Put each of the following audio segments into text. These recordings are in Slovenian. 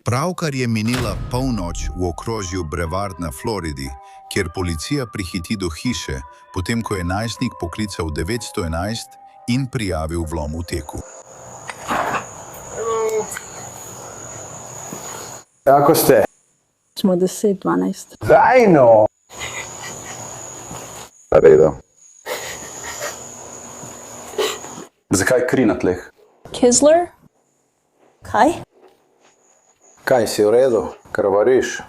Pravkar je minila polnoč v okrožju Brevard na Floridi, kjer policija prihiti do hiše, potem ko je najstnik poklical 911 in prijavil vlom v teku. Kako ste? Smo 10-12. Daj no! Redo. Zakaj kri na tleh? Kisler? Kaj? Kaj si v redu? Krvariš?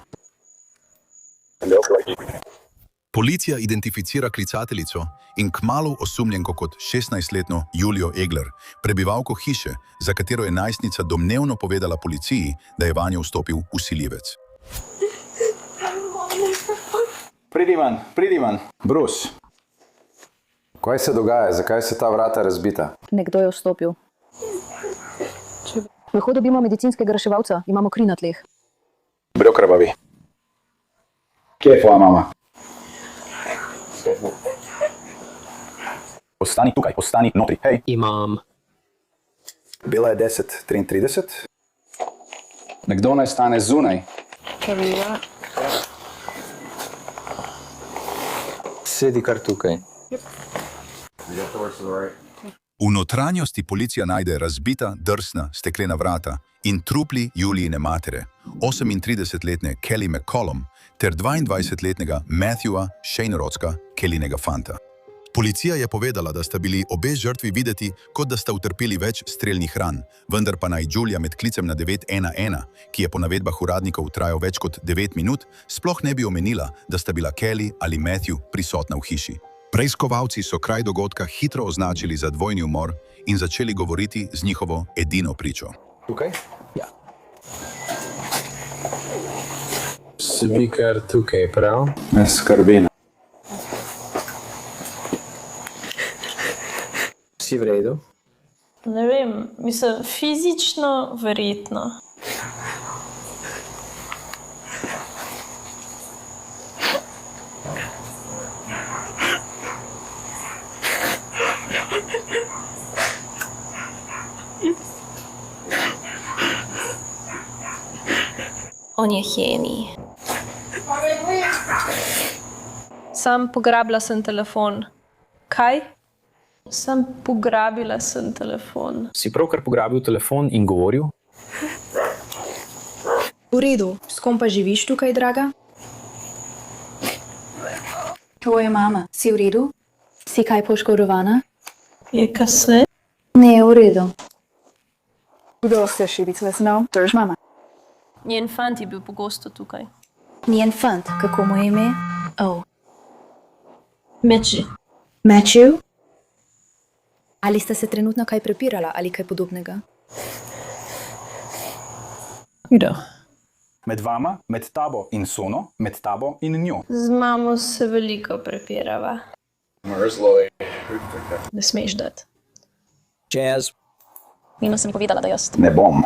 Policija identificira klicateljico in kmalu osumljenko kot 16-letno Julijo Egler, prebivalko hiše, za katero je najstnica domnevno povedala policiji, da je vanjo vstopil vsiljivec. Pridi van. Bruce. Kaj se dogaja? Zakaj se ta vrata razbita? Nekdo je vstopil. Lahko dobimo medicinskega reševalca, imamo kri na tleh. Brio krvavi. Kje je tvoja mama? Ostani tukaj, ostani notri, hej. Imam. Bila je 10:33. Nekdo naj stane zunaj. Sedi kar tukaj. V notranjosti policija najde razbita, drsna, steklena vrata in trupli Julijine matere, 38-letne Kelly McCollum ter 22-letnega Matthewa Shanerodska, Kellynega fanta. Policija je povedala, da sta bili obe žrtvi videti, kot da sta utrpeli več strelnih ran, vendar pa naj Julia med klicem na 911, ki je po navedbah uradnikov trajal več kot 9 minut, sploh ne bi omenila, da sta bila Kelly ali Matthew prisotna v hiši. Preiskovalci so kraj dogodka hitro označili za dvojni umor in začeli govoriti z njihovo edino pričo. Tukaj? Ja. Sedi kar tukaj, prav? Ne skrbi. Si v redu? Ne vem, mislim, fizično verjetno. On je genij. Sam pograbila sem telefon. Kaj? Sam pograbila sem telefon. Si pravkar pograbil telefon in govoril? V redu, s kom pa živiš tukaj, draga? Tvoja mama, si v redu? Si kaj poškodovana? Je kasne? Ne, v redu. Kdo se šibice znal? Drž mama. Njen fant je bil pogosto tukaj. Njen fant, kako mu je ime? Oh. Meči. Matthew? Ali sta se trenutno kaj prepirala ali kaj podobnega? Kdo? Med vama, med tabo in Sono, med tabo in njo. Z mamo se veliko prepirava. Ne smeš dati. Jazz. Nino sem povedala, da jaz. Ne bom.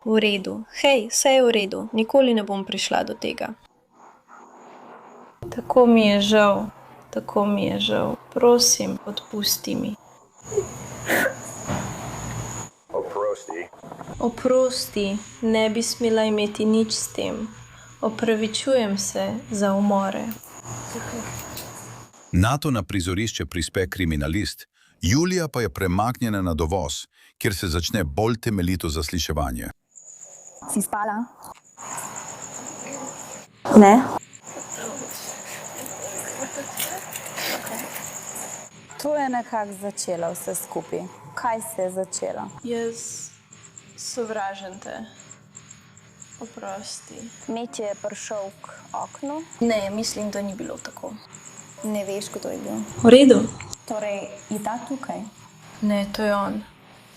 V redu. Hej, vse je v redu. Nikoli ne bom prišla do tega. Tako mi je žal. Tako mi je žal. Prosim, odpusti mi. Oprosti. Oprosti, ne bi smela imeti nič s tem. Opravičujem se za umore. Nato na prizorišče prispe kriminalist, Julija pa je premaknjena na dovoz, kjer se začne bolj temeljito zasliševanje. Si spala? Ne? To je nekako začelo vse skupaj. Kaj se je začelo? Jaz sovražim te. Oprosti. Met je prišel k oknu. Ne, mislim, da ni bilo tako. Ne veš, kdo je bil. V redu. Torej, je ta tukaj? Ne, to je on.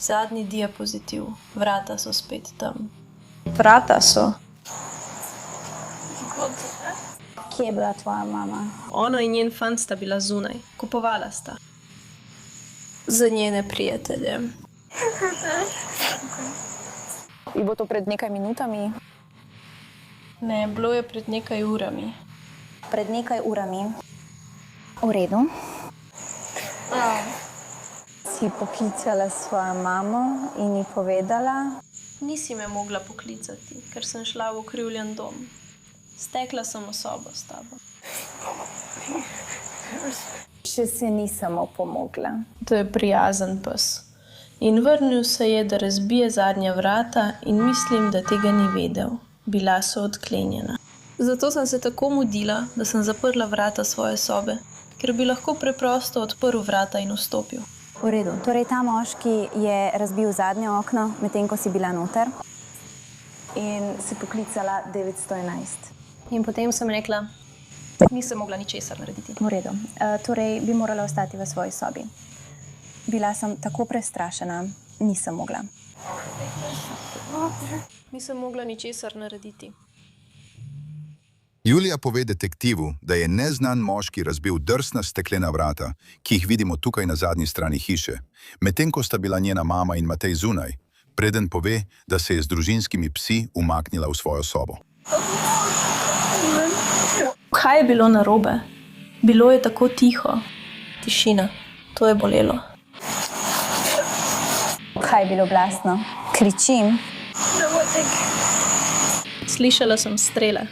Zadnji diapozitiv. Vrata so spet tam. Vrata so. Kje je bila tvoja mama? Ona in njen fant sta bila zunaj. Kupovala sta. Za njene prijatelje. Je bilo to pred nekaj minutami? Ne, bilo je pred nekaj urami. Pred nekaj urami. V redu. Si poklicala svojo mamo in ji povedala? Nisi me mogla poklicati, ker sem šla v okrivljen dom. Stekla sem v sobo s tabo. Še si nisem opomogla. To je prijazen pes. In vrnil se je, da razbije zadnja vrata in mislim, da tega ni vedel. Bila so odklenjena. Zato sem se tako mudila, da sem zaprla vrata svoje sobe, ker bi lahko preprosto odprl vrata in vstopil. V redu. Torej, ta moški je razbil zadnje okno, medtem ko si bila noter in si poklicala 911. In potem sem rekla, nisem mogla ničesar narediti. V redu. Torej, bi morala ostati v svoji sobi. Bila sem tako prestrašena, nisem mogla. Nisem mogla ničesar narediti. Julija pove detektivu, da je neznan moški razbil drsna steklena vrata, ki jih vidimo tukaj na zadnji strani hiše, medtem ko sta bila njena mama in Matej zunaj, preden pove, da se je z družinskimi psi umaknila v svojo sobo. Kaj je bilo narobe? Bilo je tako tiho. Tišina. To je bolelo. Kaj je bilo glasno? Kričim. Slišala sem strele.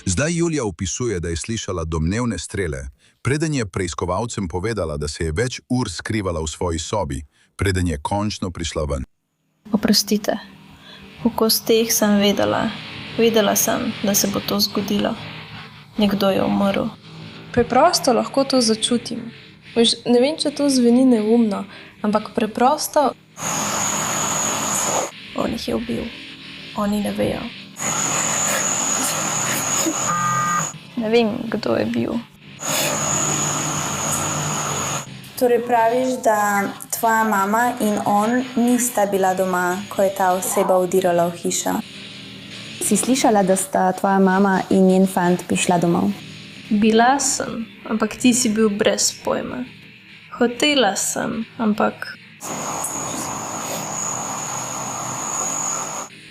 Zdaj Julija opisuje, da je slišala domnevne strele, preden je preiskovalcem povedala, da se je več ur skrivala v svoji sobi, preden je končno prišla ven. Oprostite. V kosteh sem vedela. Vedela sem, da se bo to zgodilo. Nekdo je umrl. Preprosto lahko to začutim. Ne vem, če to zveni neumno, ampak preprosto... On jih je ubil. Oni ne vejo. Ne vem, kdo je bil. Torej praviš, da tvoja mama in on nista bila doma, ko je ta oseba vdirala v hišo. Si slišala, da sta tvoja mama in njen fant prišla domov? Bila sem, ampak ti si bil brez pojma. Hotela sem, ampak...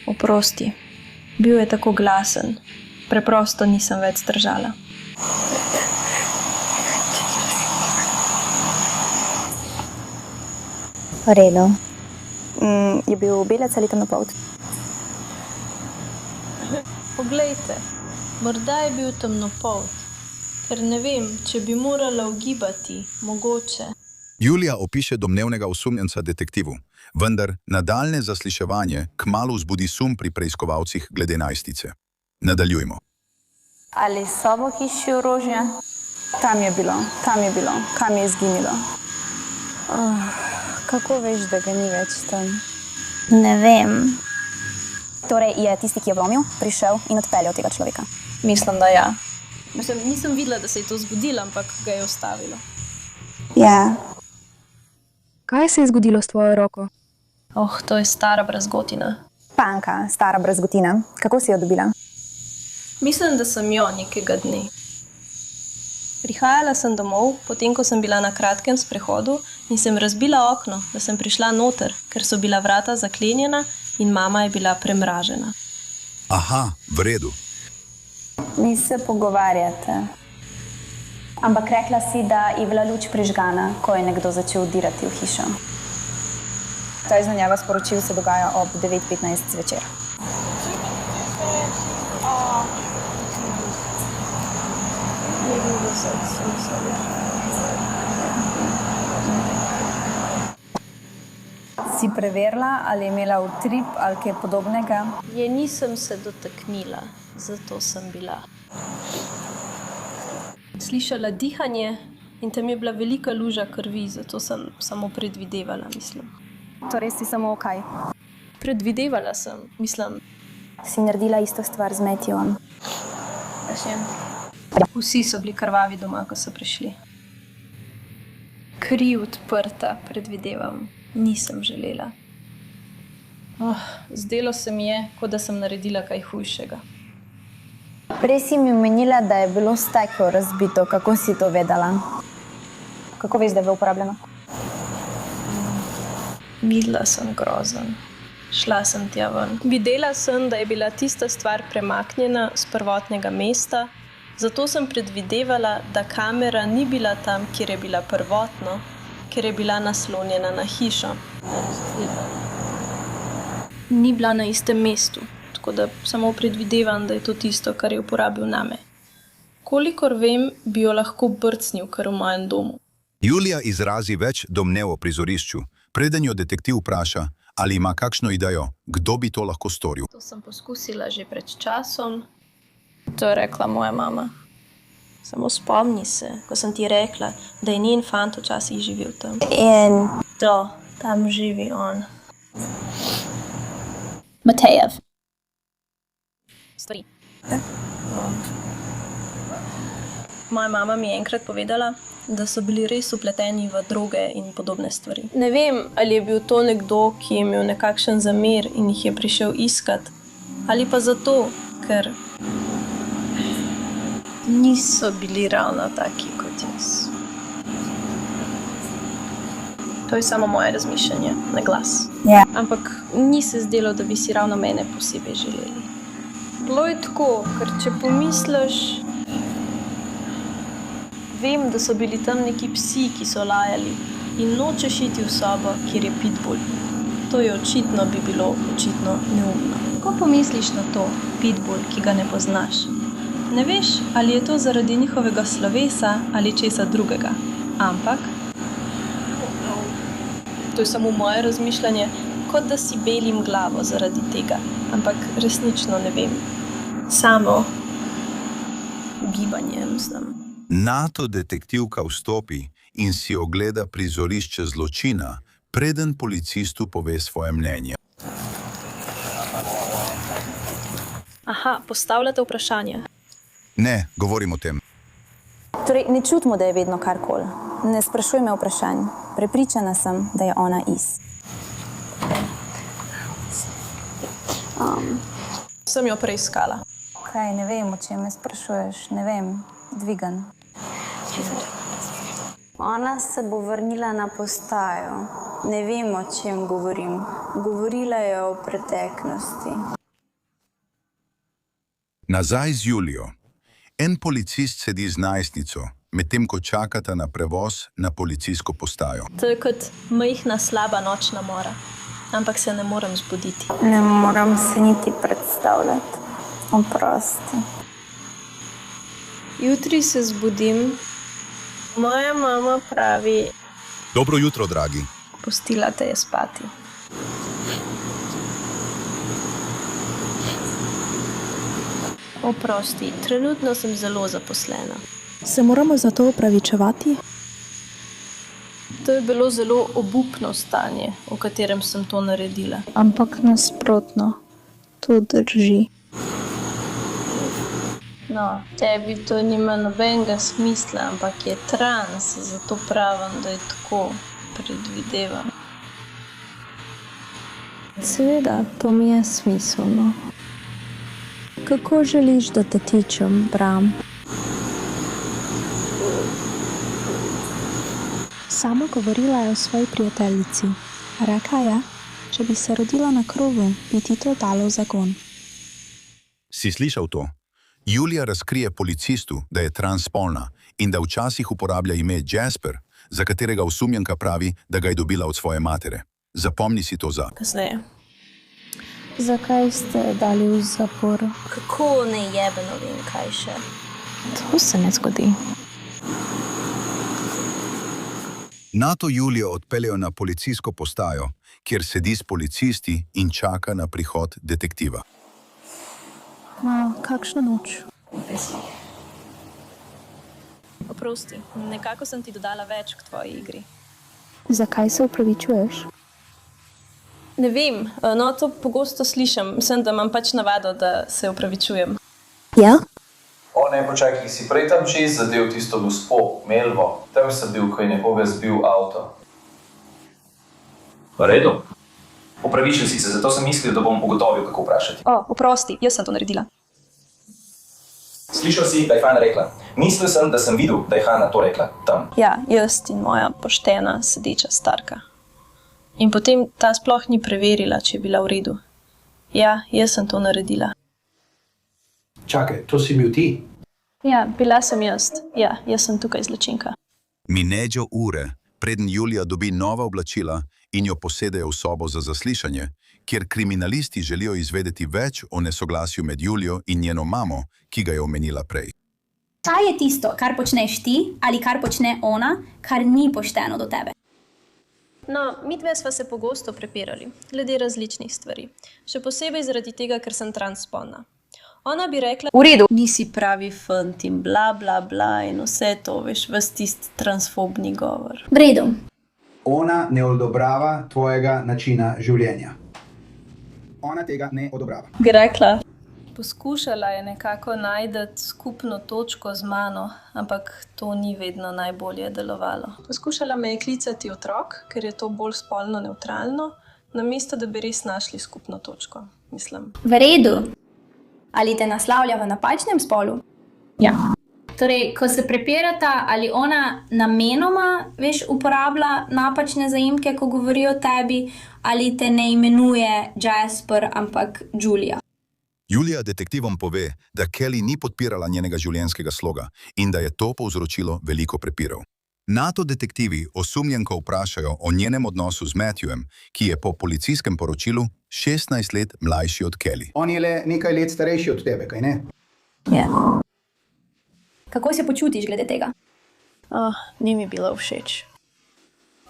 Oprosti. Bil je tako glasen. Preprosto nisem več zdržala. V redu. Je bil belec ali temnopolt? Poglejte, morda je bil temnopolt, ker ne vem, če bi morala ugibati, mogoče. Julija opiše domnevnega osumljenca detektivu, vendar nadaljne zasliševanje kmalu vzbudi sum pri preiskovalcih glede najstnice. Nadaljujmo. Ali so v hiši orožja? Tam je bilo. Kam je izginilo? Kako veš, da ga ni več tam? Ne vem. Torej je tisti, ki je vlomil, prišel in odpeljal tega človeka. Mislim, da ja. Nisem videla, da se je to zgodilo, ampak ga je ustavilo. Ja. Kaj se je zgodilo s tvojo roko? To je stara brazgotina. Panka, stara brazgotina. Kako si jo dobila? Mislim, da sem jo nekega dne. Prihajala sem domov, potem ko sem bila na kratkem sprehodu in sem razbila okno, da sem prišla noter, ker so bila vrata zaklenjena in mama je bila premražena. Aha, v redu. Mi se pogovarjate. Ampak rekla si, da je bila luč prižgana, ko je nekdo začel vdirati v hišo. Ta izmenjava sporočil se dogaja ob 9:15 zvečer. Si preverila, ali je imela utrip ali kaj podobnega? Je nisem se dotaknila, zato sem bila. Slišala dihanje in tam je bila velika luža krvi, zato sem samo predvidevala, mislim. Torej si samo kaj? Predvidevala sem, mislim. Si naredila isto stvar z Matthewom? Vsi so bili krvavi doma, ko so prišli. Kri odprta, predvidevam. Nisem želela. Zdelo se mi je, kot da sem naredila kaj hujšega. Prej si mi omenila, da je bilo steklo razbito. Kako si to vedela? Kako veš, da je bilo uporabljeno? Videla sem grozen. Šla sem tja ven. Videla sem, da je bila tista stvar premaknjena z prvotnega mesta, zato sem predvidevala, da kamera ni bila tam, kjer je bila prvotno, ker je bila naslonjena na hišo. ni bila na istem mestu, tako da samo predvidevam, da je to tisto, kar je uporabil name. Kolikor vem, bi jo lahko brcnil kar v mojem domu. Julija izrazi več domnev o prizorišču, preden jo detektiv vpraša, ali ima kakšno idejo, kdo bi to lahko storil. To sem poskusila že pred časom. To je rekla moja mama. Samo spomni se, ko sem ti rekla, da je njen fant včasih živel tam. In To, tam živi on. Matejev. Stvari. Moja mama mi je enkrat povedala, da so bili res upleteni v droge in podobne stvari. Ne vem, ali je bil to nekdo, ki je imel nekakšen zamer in jih je prišel iskat, ali pa zato, ker niso bili ravno taki kot jaz. To je samo moje razmišljanje, na glas. Ja. Ampak ni se zdelo, da bi si ravno mene posebej želeli. Bilo je tako, ker če pomisliš, vem, da so bili tam neki psi, ki so lajali in nočeš iti v sobo, kjer je pitbull. To je očitno bi bilo očitno neumno. Ko pomisliš na to, pitbull, ki ga ne poznaš, ne veš, ali je to zaradi njihovega slovesa ali česa drugega. Ampak to je samo moje razmišljanje, kot da si belim glavo zaradi tega. Ampak resnično ne vem. Samo gibanje, mislim. NATO detektivka vstopi in si ogleda prizorišče zločina, preden policistu pove svoje mnenje. Aha, postavljate vprašanje. Ne, govorim o tem. Torej, ne čutimo, da je vedno karkoli. Ne sprašuj me vprašanj. Prepričana sem, da je ona iz. Sem jo preiskala. Kaj, ne vem, o čem me sprašuješ. Ne vem, dvigan. Ona se bo vrnila na postajo. Ne vem, o čem govorim. Govorila je o preteklosti. Nazaj z Julijo. En policist sedi z najstnico, medtem ko čakata na prevoz na policijsko postajo. To je kot majhna slaba nočna mora. Ampak se ne morem zbuditi. Ne moram se niti predstavljati. Oprosti. Jutri se zbudim. Moja mama pravi, Dobro jutro, dragi. pustila te je spati. Oprosti, trenutno sem zelo zaposlena. Se moramo za to opravičevati? To je bilo zelo obupno stanje, v katerem sem to naredila. Ampak nasprotno, to drži. No, tebi to nima nobenega smisla, ampak je trans, zato pravim, da je tako, predvidevam. Seveda, to mi je smiselno. Kako želiš, da te tičem, Bram? Sama govorila je o svoji prijateljici. Rekla je, če bi se rodila na krovu, bi ti to dalo v zagon. Si slišal to? Julija razkrije policistu, da je transspolna in da včasih uporablja ime Jasper, za katerega osumljenka pravi, da ga je dobila od svoje matere. Zapomni si to za. Kasneje. Zakaj ste dali v zapor? Kako nejebeno vem, kaj še? To se ne zgodi. NATO Julijo odpeljejo na policijsko postajo, kjer sedi s policisti in čaka na prihod detektiva. Ma, kakšna noč? Oprosti, nekako sem ti dodala več k tvoji igri. Zakaj se upravičuješ? Ne vem, no to pogosto slišim, mislim, da imam pač navado, da se opravičujem. Ja? O ne, počakaj, si prej tam čez zadev tisto gospo, Melvo. Tam sem bil, ko je nekoga zbil avto. V redu. Opravičil si se, zato sem mislil, da bom ugotovil, kako vprašati. O, oprosti, jaz sem to naredila. Slišal si, da je Hana rekla. Mislil sem, da sem videl, da je Hana to rekla tam. Ja, jaz in moja poštena, sedeča starka. In potem ta sploh ni preverila, če je bila v redu. Ja, jaz sem to naredila. Čakaj, to si bil ti? Ja, bila sem jaz. Ja, jaz sem tukaj zločinka. Minejo ure, preden Julija dobi nova oblačila in jo posedejo v sobo za zaslišanje, kjer kriminalisti želijo izvedeti več o nesoglasju med Julijo in njeno mamo, ki ga je omenila prej. Kaj je tisto, kar počneš ti ali kar počne ona, kar ni pošteno do tebe? No, midve sva se pogosto prepirali, glede različnih stvari. Še posebej zaradi tega, ker sem transspolna. Ona bi rekla, V redu. nisi pravi fant in bla, bla, bla in vse to, veš, ves tisti transfobni govor. V redu. Ona ne odobrava tvojega načina življenja. Ona tega ne odobrava. Bi rekla, poskušala je nekako najti skupno točko z mano, ampak to ni vedno najbolje delovalo. Poskušala me je klicati otrok, ker je to bolj spolno nevtralno, namesto da bi res našli skupno točko, mislim. V redu. Ali te naslavlja v napačnem spolu? Ja. Torej, ko se prepirata, ali ona namenoma, veš, uporablja napačne zaimke, ko govori o tebi, ali te ne imenuje Jasper, ampak Julia. Julija detektivom pove, da Kelly ni podpirala njenega življenjskega sloga in da je to povzročilo veliko prepirov. NATO detektivi osumljenko vprašajo o njenem odnosu z Matthewem, ki je po policijskem poročilu 16 let mlajši od Kelly. On je le nekaj let starejši od tebe, kaj ne? Ja. Kako se počutiš glede tega? Ni mi bila všeč.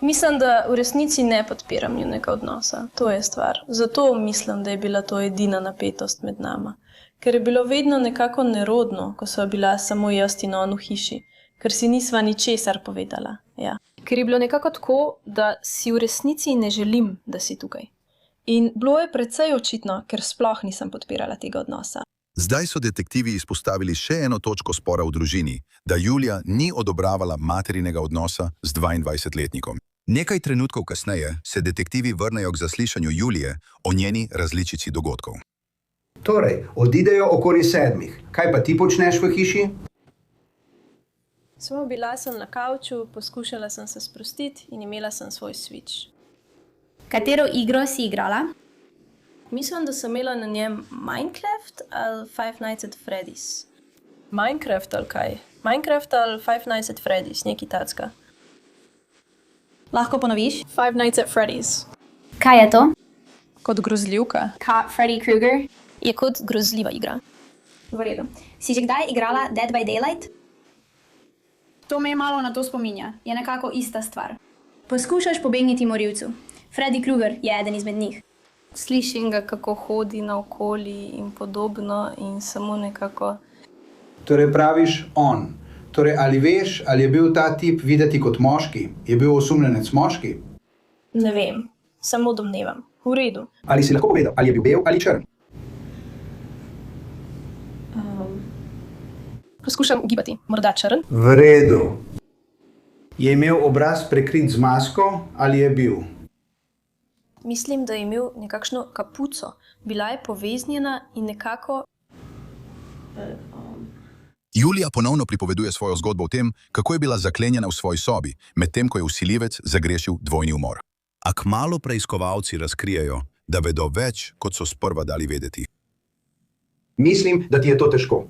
Mislim, da v resnici ne podpiram njunega odnosa. To je stvar. Zato mislim, da je bila to edina napetost med nama. Ker je bilo vedno nekako nerodno, ko sva bila samo jaz in on v hiši. Ker si nisva ničesar povedala. Ja. Ker je bilo nekako tako, da si v resnici ne želim, da si tukaj. In bilo je precej očitno, ker sploh nisem podpirala tega odnosa. Zdaj so detektivi izpostavili še eno točko spora v družini, da Julija ni odobravala materinega odnosa z 22-letnikom. Nekaj trenutkov kasneje se detektivi vrnejo k zaslišanju Julije o njeni različici dogodkov. Torej, odidejo okoli 7. Kaj pa ti počneš v hiši? Samo bila sem na kavču, poskušala sem se sprostiti in imela sem svoj switch. Katero igro si igrala? Mislim, da sem imela na njem Minecraft ali Five Nights at Freddy's. Minecraft ali kaj? Minecraft ali Five Nights at Freddy's, nekaj tacka. Lahko ponoviš? Five Nights at Freddy's. Kaj je to? Kot grozljivka. Freddy Krueger? Je kot grozljiva igra. V redu. Si že kdaj igrala Dead by Daylight? To me malo na to spominja. Je nekako ista stvar. Poskušaš pobegniti morilcu. Freddy Krueger je eden izmed njih. Slišim ga, kako hodi naokoli in podobno in samo nekako... Torej praviš on. Torej, ali veš, ali je bil ta tip videti kot moški? Je bil osumljenec moški? Ne vem, samo domnevam. V redu. Ali si lahko povedal, ali je bil bel ali črn? Poskušam gibati. Morda črn? V redu. Je imel obraz prekrit z masko ali je bil? Mislim, da je imel nekakšno kapuco. Bila je poveznjena in nekako... Julija ponovno pripoveduje svojo zgodbo o tem, kako je bila zaklenjena v svoji sobi, medtem ko je vsiljivec zagrešil dvojni umor. A kmalu preiskovalci razkrijejo, da vedo več, kot so sprva dali vedeti. Mislim, da ti je to težko.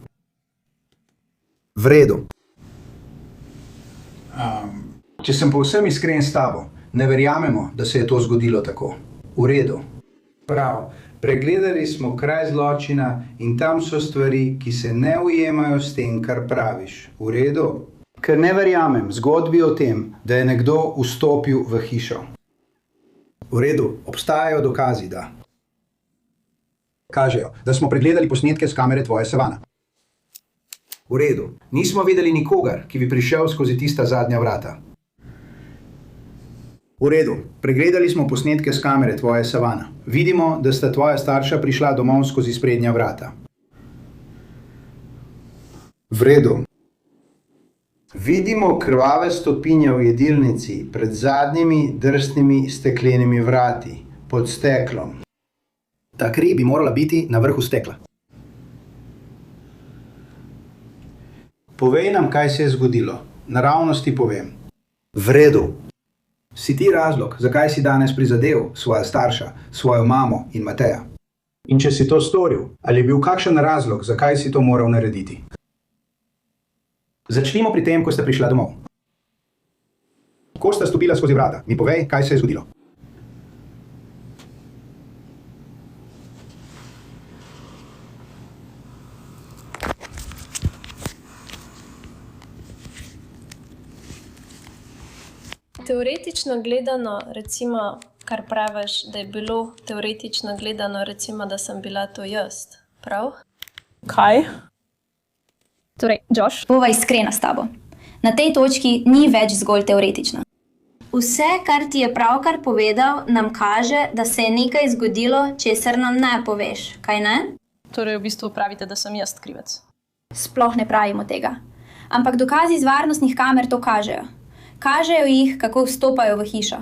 V redu. Če sem povsem iskren s tabo, ne verjamemo, da se je to zgodilo tako. V redu. Prav. Pregledali smo kraj zločina in tam so stvari, ki se ne ujemajo s tem, kar praviš. V redu? Ker ne verjamem zgodbi o tem, da je nekdo vstopil v hišo. V redu. Obstajajo dokazi, da. Kažejo, da smo pregledali posnetke s kamere tvoje savana. V redu. Nismo videli nikogar, ki bi prišel skozi tista zadnja vrata. V redu. Pregledali smo posnetke s kamere tvoje savana. Vidimo, da sta tvoja starša prišla domov skozi sprednja vrata. V redu. Vidimo krvave stopinje v jedilnici pred zadnjimi drsnimi steklenimi vrati, pod steklom. Ta kri bi morala biti na vrhu stekla. Povej nam, kaj se je zgodilo. Naravnost ti povem. V redu. Si ti razlog, zakaj si danes prizadel svoja starša, svojo mamo in Mateja? In če si to storil, ali je bil kakšen razlog, zakaj si to moral narediti? Začnimo pri tem, ko sta prišla domov. Ko sta stopila skozi vrata, mi povej, kaj se je zgodilo. Teoretično gledano, recimo, kar praviš, da je bilo teoretično gledano, recimo, da sem bila to jaz, prav? Kaj? Torej, Josh, bova iskrena s tabo. Na tej točki ni več zgolj teoretično. Vse, kar ti je pravkar povedal, nam kaže, da se je nekaj zgodilo, česar nam ne poveš, kaj ne? Torej, v bistvu pravite, da sem jaz krivec. Sploh ne pravimo tega. Ampak dokazi z varnostnih kamer to kažejo. Kažejo jih, kako vstopajo v hišo.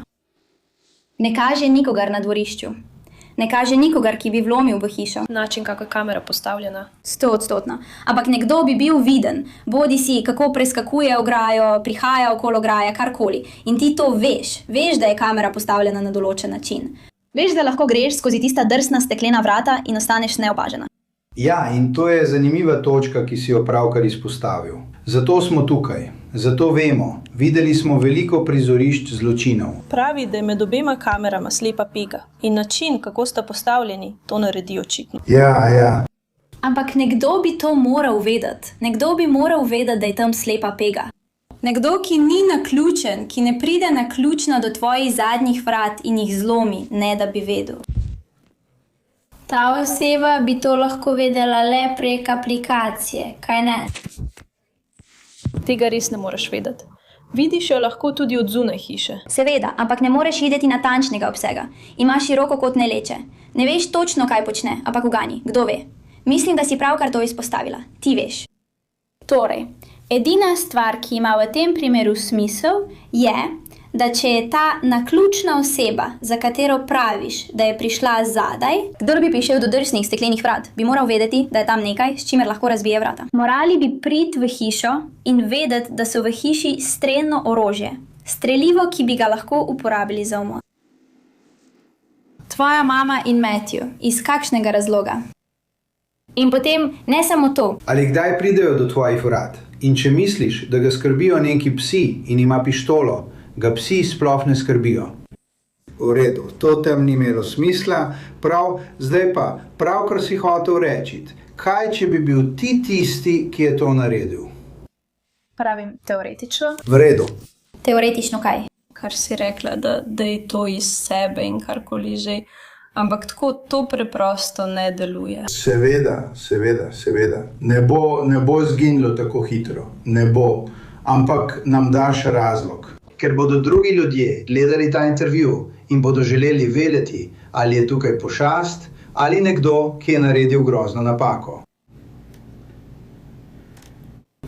Ne kaže nikogar na dvorišču. Ne kaže nikogar, ki bi vlomil v hišo. Način, kako je kamera postavljena. 100%. Ampak nekdo bi bil viden, bodi si, kako preskakuje ograjo, prihaja okoli ograje, karkoli. In ti to veš. Veš, da je kamera postavljena na določen način. Veš, da lahko greš skozi tista drsna steklena vrata in ostaneš neopažena. Ja, in to je zanimiva točka, ki si jo pravkar izpostavil. Zato smo tukaj. Zato vemo. Videli smo veliko prizorišč zločinov. Pravi, da je med obema kamerama slepa pega. In način, kako sta postavljeni, to naredi očitno. Ja. Ampak nekdo bi to moral vedeti. Nekdo bi moral vedeti, da je tam slepa pega. Nekdo, ki ni naključen, ki ne pride naključno do tvojih zadnjih vrat in jih zlomi, ne da bi vedel. Ta oseba bi to lahko vedela le prek aplikacije, kaj ne? Tega res ne moreš vedeti. Vidiš jo lahko tudi od zunaj hiše. Seveda, ampak ne moreš videti natančnega obsega. Imaš širokokotne leče. Ne veš točno, kaj počne, ampak ugani, kdo ve. Mislim, da si pravkar to izpostavila. Ti veš. Torej, edina stvar, ki ima v tem primeru smisel, je, da če je ta naključna oseba, za katero praviš, da je prišla zadaj, kdor bi prišel do drsnih steklenih vrat, bi moral vedeti, da je tam nekaj, s čimer lahko razbije vrata. Morali bi priti v hišo in vedeti, da so v hiši strelno orožje. Strelivo, ki bi ga lahko uporabili za umor. Tvoja mama in Matthew, iz kakšnega razloga? In potem ne samo to. Ali kdaj pridejo do tvojih vrat? In če misliš, da ga skrbijo neki psi in ima pištolo, ga psi sploh ne skrbijo. V redu, to tam ni imelo smisla, prav, zdaj pa, pravkar si hotel reči, kaj če bi bil ti tisti, ki je to naredil? Pravim, teoretično. V redu. Teoretično kaj? Kar si rekla, da je to iz sebe in karkoli že. Ampak tako to preprosto ne deluje. Seveda. Ne bo zginilo tako hitro. Ne bo. Ampak nam daš razlog. Ker bodo drugi ljudje gledali ta intervju in bodo želeli vedeti, ali je tukaj pošast ali nekdo, ki je naredil grozno napako.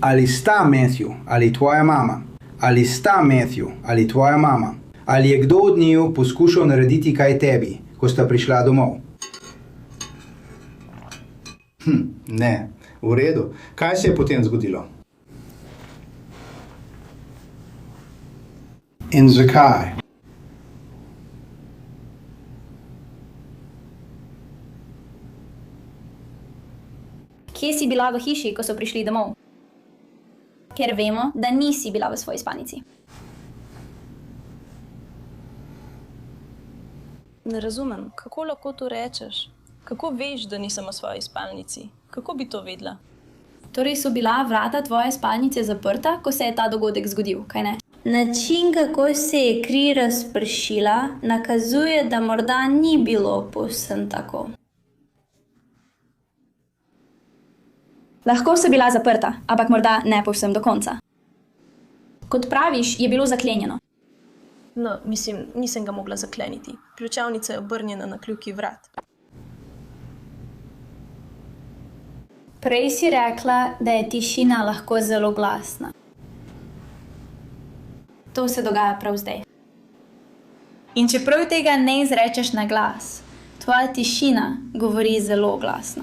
Ali sta Matthew ali tvoja mama, ali sta Matthew ali tvoja mama, ali je kdo od njiju poskušal narediti kaj tebi, ko sta prišla domov? Ne, v redu. Kaj se je potem zgodilo? In zakaj? Kje si bila v hiši, ko so prišli domov? Ker vemo, da nisi bila v svoji spalnici. Ne razumem, kako lahko to rečeš? Kako veš, da nisem v svoji spalnici? Kako bi to vedela? Torej so bila vrata tvoje spalnice zaprta, ko se je ta dogodek zgodil, kaj ne? Način, kako se je kri razpršila, nakazuje, da morda ni bilo povsem tako. Lahko so bila zaprta, ampak morda ne povsem do konca. Kot praviš, je bilo zaklenjeno. No, mislim, nisem ga mogla zakleniti. Ključavnica je obrnjena na kljuki vrat. Prej si rekla, da je tišina lahko zelo glasna. To se dogaja prav zdaj. In čeprav tega ne izrečeš na glas, tvoja tišina govori zelo glasno.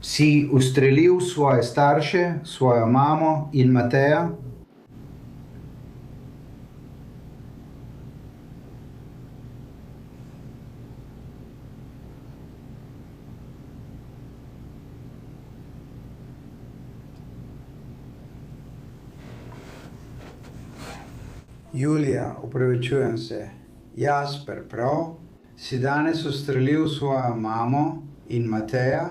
Si ustrelil svoje starše, svojo mamo in Mateja? Julija, opravičujem se. Jasper, prav? Si danes ustrelil svojo mamo in Mateja?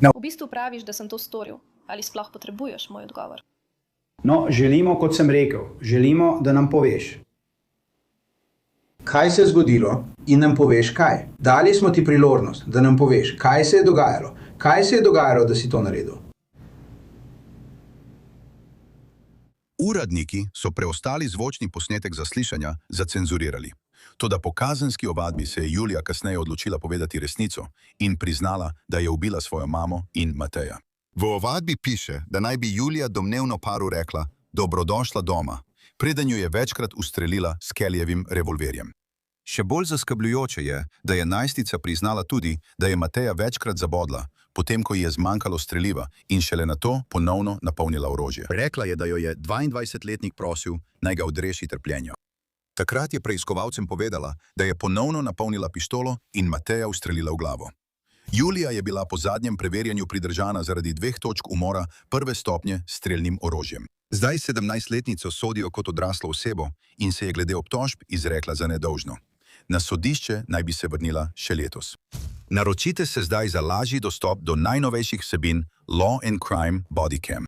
V bistvu praviš, da sem to storil. Ali sploh potrebuješ moj odgovor? No, želimo, kot sem rekel, želimo, da nam poveš. Kaj se je zgodilo in nam poveš kaj. Dali smo ti priložnost, da nam poveš, kaj se je dogajalo. Kaj se je dogajalo, da si to naredil? Uradniki so preostali zvočni posnetek zaslišanja zacenzurirali. Toda po kazenski ovadbi se je Julija kasneje odločila povedati resnico in priznala, da je ubila svojo mamo in Mateja. V ovadbi piše, da naj bi Julija domnevno paru rekla dobrodošla doma, preden jo je večkrat ustrelila s Kellyjevim revolverjem. Še bolj zaskrbljujoče je, da je najstnica priznala tudi, da je Mateja večkrat zabodla, potem ko ji je zmanjkalo streliva in šele nato ponovno napolnila orožje. Rekla je, da jo je 22-letnik prosil, naj ga odreši trpljenja. Takrat je preiskovalcem povedala, da je ponovno napolnila pištolo in Mateja ustrelila v glavo. Julija je bila po zadnjem preverjanju pridržana zaradi 2 točk umora prve stopnje s strelnim orožjem. Zdaj 17-letnico sodijo kot odraslo osebo in se je glede obtožb izrekla za nedolžno. Na sodišče naj bi se vrnila še letos. Naročite se zdaj za lažji dostop do najnovejših vsebin Law and Crime Bodycam.